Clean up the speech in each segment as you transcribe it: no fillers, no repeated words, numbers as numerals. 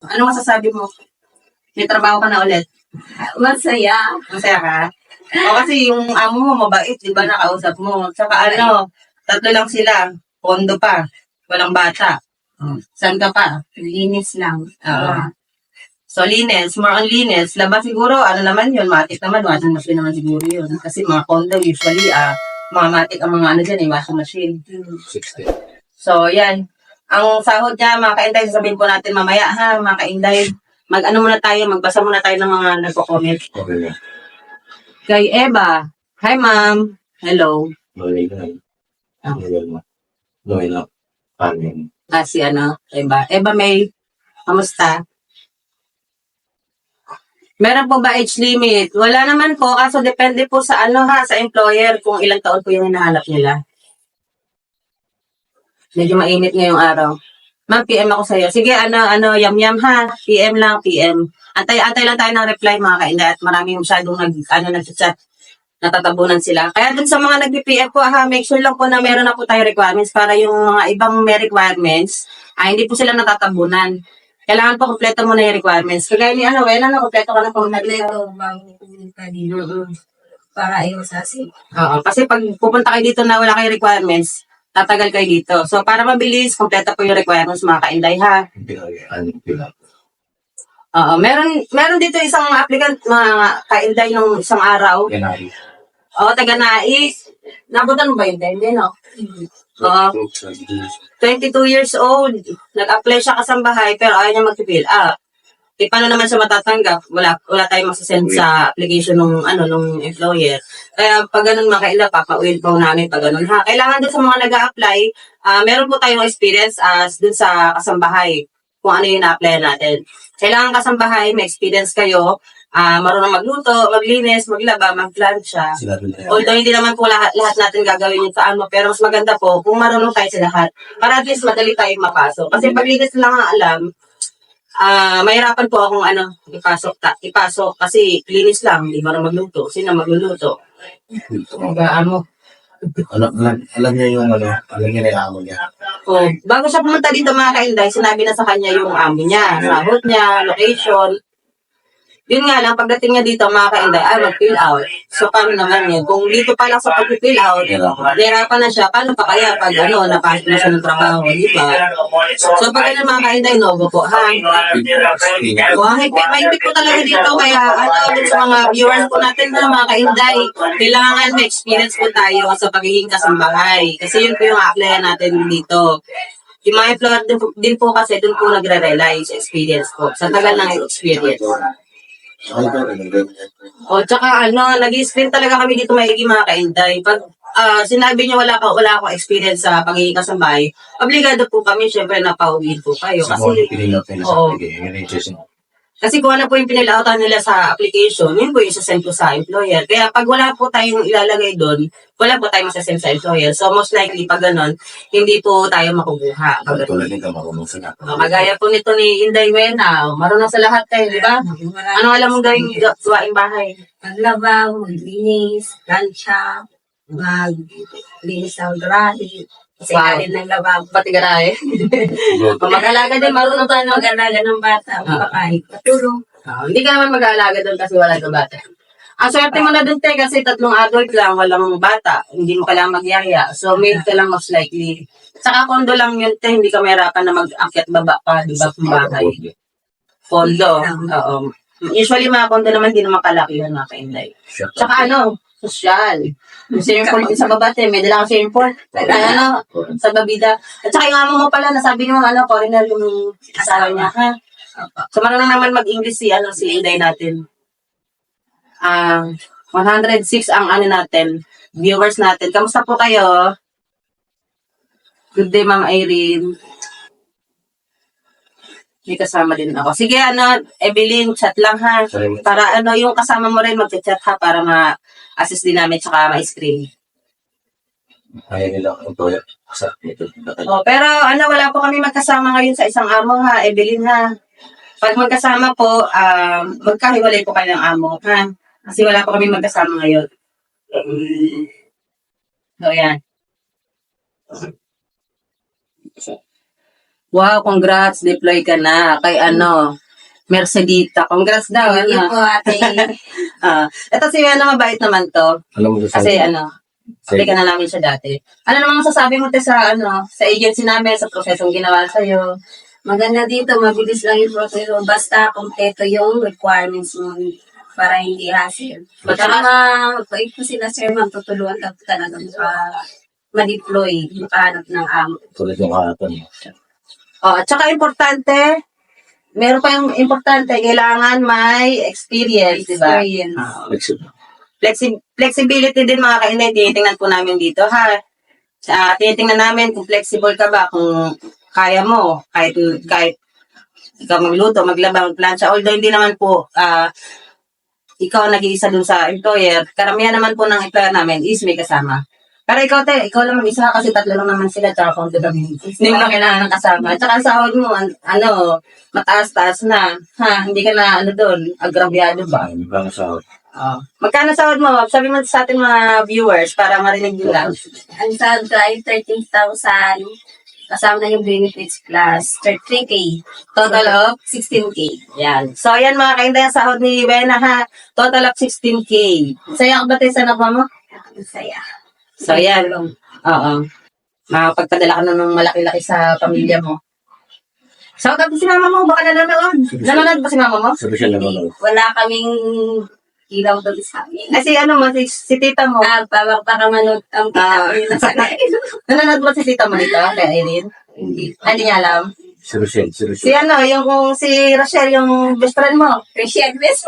Ano masasabi mo? May trabaho ka na ulit. Masaya. Masaya ka? O kasi yung amo mo mabait, di ba, nakausap mo. Tsaka ano, 3 lang sila. Pondo pa. Walang bata. Saan ka pa? Linis lang. Oo. So, linis. More on linis. Labas siguro, ano naman yun, matik naman. Washing machine naman siguro yun. Kasi mga condo, usually, mga matik ang mga ano dyan, washing machine. 60. So, yan. Ang sahod niya, mga kainday, sasabihin po natin mamaya, ha, mga kainday. Mag-ano muna tayo, magbasa muna tayo ng mga nagko-comment. Okay na. Kay Eva. Hi, ma'am. Hello. Noy na. Noy na. Panin. Si ano, Eva. Eva May, kamusta? Meron po ba age limit? Wala naman po, kaso depende po sa ano ha, sa employer kung ilang taon po yung hinahanap nila. Medyo mainit ngayong araw. Ma'am, PM ako sa'yo. Sige, yam ha. PM lang, PM. Antay lang tayo ng reply, mga kainday. At maraming masyadong nag-chat. Natatabunan sila. Kaya dun sa mga nag-PM po, make sure lang po na meron na po tayo requirements para yung mga ibang may requirements, hindi po sila natatabunan. Kailangan po kompleto mo na yung requirements. Kagaya ni Wena, kompleto ka na po. Kompleto bang pupunta dito para iwasasin. Oo, kasi pag pupunta kayo dito na wala kayong requirements, tatagal kayo dito. So, para mabilis, kompleto po yung requirements, mga kainday, ha? Pila. Oo, meron dito isang applicant, mga kainday, nung isang araw. Yanari. Oo, taga-nais. Nabutan mo ba yun? Hindi, no? Oo. 22 years old. Nag-apply siya kasambahay, pero ayaw niya mag-fill up. Paano naman siya matatanggap? Wala tayong masasend sa application nung employer. Kaya pag ganun mga kaila, papauwin po namin pag ganun ha. Kailangan din sa mga nag-a-apply, meron po tayong experience as dun sa kasambahay kung ano yung na-apply natin. Kailangan kasambahay, may experience kayo, marunong magluto, maglinis, maglaba, magplansya. Although hindi naman po lahat natin gagawin yung sa pero mas maganda po kung marunong tayo sa lahat. Para at least madali tayong mapasok. Kasi pag linis lang ang alam, mahirapan po akong ipasok kasi linis lang, di ba magluto. Sino magluluto? Magaan mo. Alam niya yung alam niya na yung amo niya. Bago siya pumunta dito mga kainday, sinabi na sa kanya yung amo niya, sahod niya, location. Yun nga lang, pagdating niya dito mga kainday, mag-fill out. So, paano naman yun? Kung dito pa lang sa pag-fill out, nahirapan na siya, paano pa kaya pag napasok na siya ng trabaho, di ba? So, pag mga kainday, no, po, ha? Mahigpit po talaga dito, kaya dun sa mga viewers po natin na mga kainday, kailangan may experience po tayo sa pagiging kasambahay. Kasi yun po yung applyan natin dito. Yung mga employer din po kasi dun po nagre-rely sa experience po, sa tagal ng experience. Tsaka nag-i-screen talaga kami dito maigi mga kainday. Pag sinabi niyo wala akong experience sa pagiging kasambahay, obligado po kami, syempre, napauwiin po kayo. Kasi kung ano po yung pinilautan nila sa application, yun po yung sasend po sa employer. Kaya pag wala po tayong ilalagay doon, wala po tayong masasend sa employer. So most likely, pag ganun, hindi po tayo makukuha. Tulad nito, marunong sa lahat. Kagaya po nito ni Inday Wena, marunong sa lahat kayo, di ba? Ano alam mong gawing gawaing bahay? Maglaba, maglinis, lansya, maglinis ng garahe. Kasi kanin ng lababo. Pati garahe. Mag-alaga din, marunong tayo Mag-alaga ng bata, mapakain, patulong. Hindi ka naman mag-aalaga doon kasi wala ng bata. Ang swerte mo na doon, te, kasi 3 adult lang, walang bata. Hindi mo kailangan magyaya. So, maid ka lang most likely. Saka kondo lang yun, te, hindi ka mahirapan na mag-akyat baba pa, di ba, kung bahay. Kondo, oo. Usually, mga kondo naman, hindi naman kalaki yun, mga kainday. Tsaka social. Yung swimming pool din sa baba, te, may dala kang swimming pool. Sa babida. At saka yung amo mo pala, nasabi mo, foreigner yung asawa niya, ha? So, marunong naman mag-English si Inday natin. 106 ang natin, viewers natin. Kamusta po kayo? Good day, Ma'am Irene. May kasama din ako. Sige, Evelyn, chat lang ha. Para yung kasama mo rin mag-chat ha, para ma-assist din namin tsaka ma-screen. Ayaw nila employer. Pero wala po kami magkasama ngayon sa isang amo ha, Evelyn ha. Pag magkasama po, magkahiwalay po kayo ng amo ha. Kasi wala po kami magkasama ngayon. So, yan. Wow, congrats. Deploy ka na kay Mercedita. Congrats daw. Thank you po, ate. Ito si mabait naman to. Alam mo Kasi apply ka na namin siya dati. Ano naman masasabi mo te sa sa agency namin, sa prosesong ginawa sa'yo? Maganda dito, mabilis lang yung proseso. Basta kompleto yung requirements mo para hindi hassle. Tsaka, pag po sila, sir, ma'am, tutulungan ka po talaga ma-deploy, makahanap ng amo. Tulad yung kahapon. At saka importante, meron pa yung importante, kailangan may experience, di ba? Experience. Flexibility din mga kainay, tinitingnan po namin dito ha. Tinitingnan namin kung flexible ka ba, kung kaya mo, kahit ikaw magluto, maglaba, magplansya, although hindi naman po ikaw ang nag-iisa dun sa employer, karamihan naman po ng employer namin is may kasama. Pero ikaw lang mag-isa kasi tatlo lang naman sila, tsaka accountability. Hindi mo na kailangan ng kasama. Tsaka ang sahod mo, mataas-taas na. Hindi ka na, doon, agrabyado ba? Hindi ba ang sahod? Magkano sahod mo? Sabi mo sa ating mga viewers para marinig nila. Ang sahod ko ay 13,000. Kasama na yung benefits plus 3K. Total of? 16K. Yan. So, yan mga kainday, ang sahod ni Bena ha. Total of 16K. Saya ka ba tayo sa nakwa mo? Ang saya. So, yan. Oo. Makapagpadala ka na ng malaki-laki sa pamilya mo. So, tapos si mama mo, baka nanonood. Nanonood ba si mama mo? Sabi siya naman. Wala kaming ilaw doon sa amin. Si si tita mo. Pakamanod ang kita ko yun sa Nanonood ba si tita mo dito? Kaya Irene? Hindi. Hindi niya alam. Si Rochelle. Si si Rochelle, yung best friend mo. Appreciate this.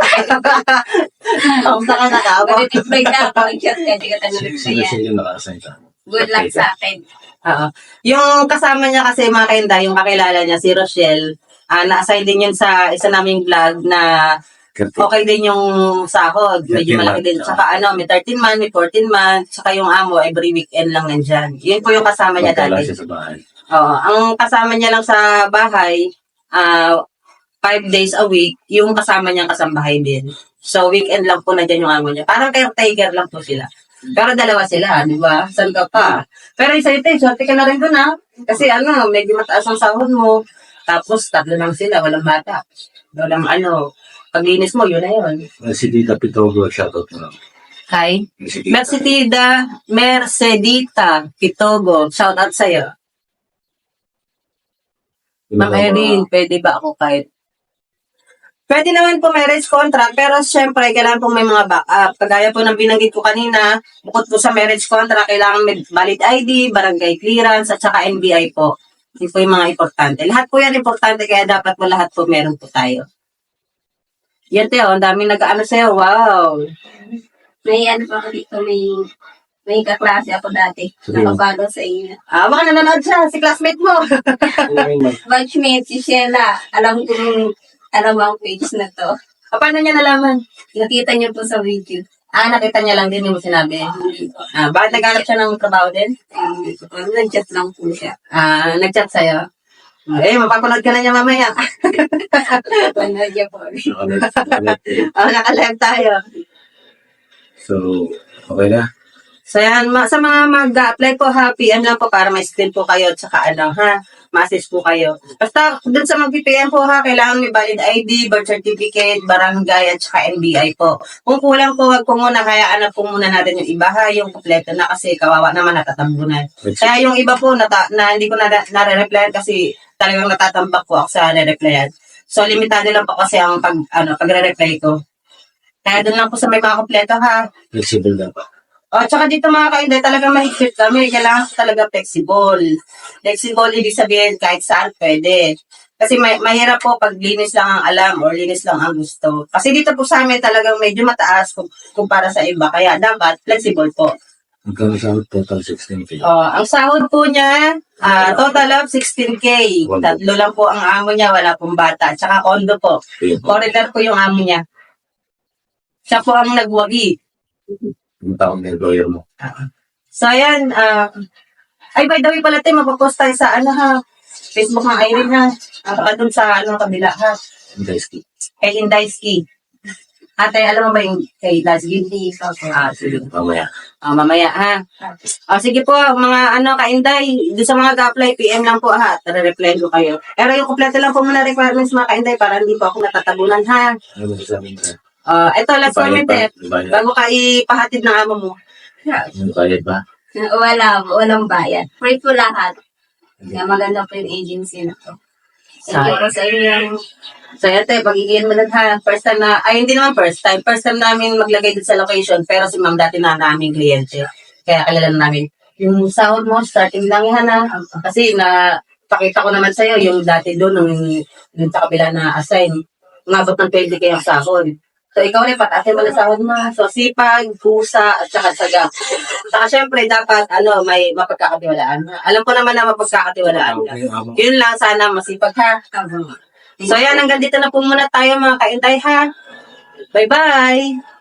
Kamusta ka nakaawa? Mag-deploy ka. Mag-chat ka. Hindi ka tanong Si sa yan. Rochelle yung naka-assign sa akin. Good luck sa akin. Yung kasama niya kasi mga kainda, yung kakilala niya, si Rochelle, na-assign din yun sa isa naming vlog na okay din yung sahod. Medyo 13 malaki din. months. Tsaka may 13 months, may 14 months, tsaka yung amo, every weekend lang nandyan. Yun po yung kasama niya Pagkala dati. siya sa bahay. Ang kasama niya lang sa bahay, 5 days a week, yung kasama niyang kasambahay din. So, weekend lang po nandyan yung amo niya. Parang caretaker lang po sila. Pero dalawa sila, di ba? Saan ka pa? Pero isa ito, swerte ka na rin dun ha. Kasi medyo mataas ang sahod mo. Tapos, tatlo lang sila, walang bata. Walang paglinis mo, yun na yun. Si Tita Pitogo, shoutout mo lang. Hi. Si Tita. Mercedita Pitogo. Shout out sa'yo. Ma'am Erin, pwede ba ako kahit? Pwede naman po marriage contract, pero syempre, kailangan po may mga backup. Kagaya po ng binanggit ko kanina, bukod po sa marriage contract, kailangan may valid ID, barangay clearance, at saka NBI po. Yun po yung mga importante. Lahat po yan importante, kaya dapat po lahat po meron po tayo. Yan Teo, ang daming nag-ano sa'yo. Wow! May pa ako dito, may kaklase ako dati. Sige. Nakapalo sa inyo. Baka nanonood siya, si classmate mo. Batchmate, si Sheila. Alam mo ang page na to. Paano niya nalaman? Nakita niyo po sa video. Nakita niya lang din yung sinabi. Bakit naghanap siya ng trabaho din? Nag-chat lang po siya. Nag-chat sa'yo. Mapapanood ka na niya mamaya. Panood niya po. Naka-live tayo. So, okay na. So yan, sa mga mag-apply po, PM lang po para ma-screen po kayo at saka ma-assist po kayo. Basta dun sa mag-PPM po kailangan may valid ID, birth certificate, barangay at saka NBI po. Kung kulang po, wag po muna, kaya po muna natin yung iba yung kompleto na kasi kawawa naman natatambunan. Kaya yung iba po na hindi ko nare-replyan kasi talagang natatambak po ako sa nare-replyan. So limitado lang po kasi ang pagre-reply ko. Kaya dun lang po sa may mga kompleto Flexible dapat. Tsaka dito mga kainday, talagang mahigpit kami. Kailangan talaga flexible. Flexible, ibig sabihin kahit saan pwede. Kasi mahirap po pag linis lang ang alam or linis lang ang gusto. Kasi dito po sa amin talagang medyo mataas kumpara sa iba. Kaya dapat flexible po. Magkano sahod? Total 16K. Ang sahod po niya, total of 16K. Tatlo lang po ang amo niya, wala pong bata. Tsaka kondo po. Foreigner po yung amo niya. Siya po ang nagwagi. Yung taong employer mo. So, ayan. By the way pala, tayo, mapapost tayo sa Facebook ng Irene, Saka dun sa kabila, Indesky. Kay Indayski. Ate, alam mo ba yung kay Lasgin? Hindi pa po. Sige. Mamaya. Mamaya, ha? Sige po, mga kainday, doon sa mga ga-apply, PM lang po, ha? Tara-reply ko kayo. Pero yung kompleto lang po muna requirements, mga kainday, para hindi po ako natatabunan, ha? Ano ba sabihin ka? Ito, last comment, Bayad. bago ka ipahatid ng amo mo. Bayad ba? Walang bayad. Free po lahat. Kaya maganda po yung agency na to. Thank you po sa inyo. So, ate, pagiging mo lang, ha? First time na, ay, hindi naman first time. First time namin maglagay dito sa location, pero si ma'am dati na naming kliyente. Kaya kilala na namin. Yung sahod mo, starting lang yan, ha? Kasi pakita ko naman sa'yo, yung dati doon, nung sa kabila na assign, umabot ng 20 kayang sahod. So, ikaw rin, patatin mo na sahod mo. So, sipag, pusa, at saka saga. Saka, syempre, dapat, may mapagkakatiwalaan. Alam ko naman na mapagkakatiwalaan ka. Yun lang, sana masipag, ha? So, yan, hanggang dito na po muna tayo, mga kaintay, ha? Bye-bye!